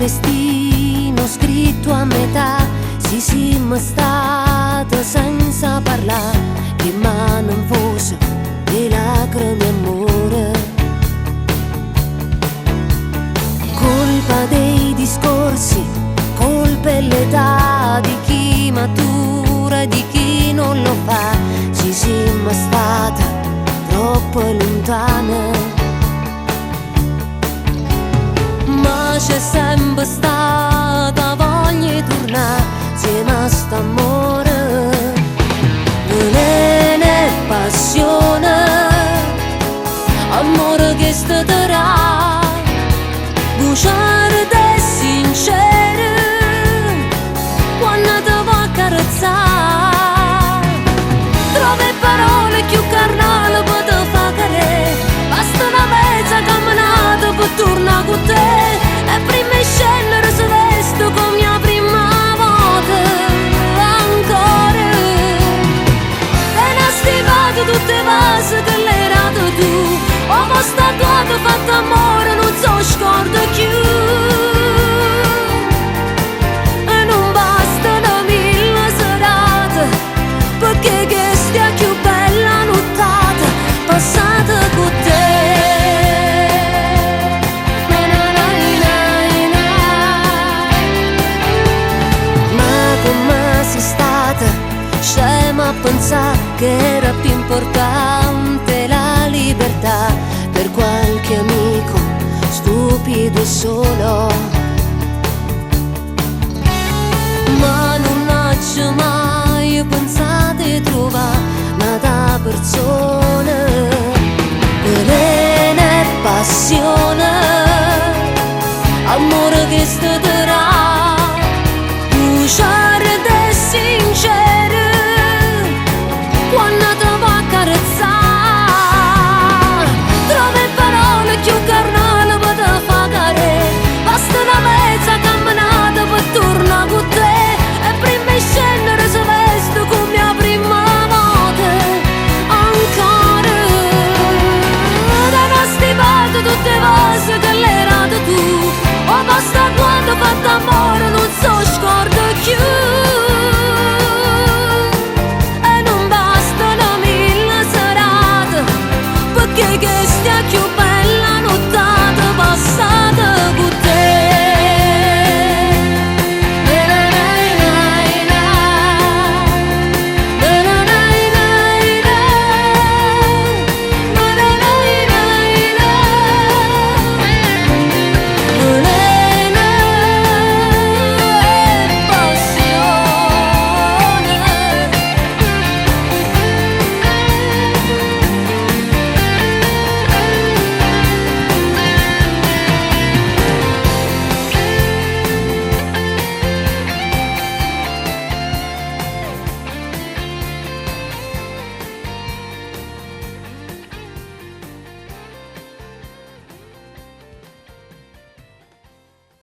destino scritto a metà, si siamo stati senza parlare, che mano in fosse e lacrime amore. Colpa dei discorsi, colpa e l'età di chi matura e di chi non lo fa, ci siamo stati troppo lontane. Ma c'è sempre stata voglia di tornare insieme a st'amore, veleno e passione, amore che starà, bruciare e sincero quando ti va a carezzare. Trovi parole più carnali per te fa cadere, basta una mezza camminata per tornare con te. E prima di scendere si veste come la prima volta ancora, e ne ha stivato tutte le vase che l'hai dato tu, ho postatuato, fatto amore, non so scordo più. E non bastano 1000 serate perché che stia più bella nottata passata con te. Scema a pensare che era più importante la libertà per qualche amico stupido e solo, ma non ho mai pensato di trovare un'altra persona, veleno e passione,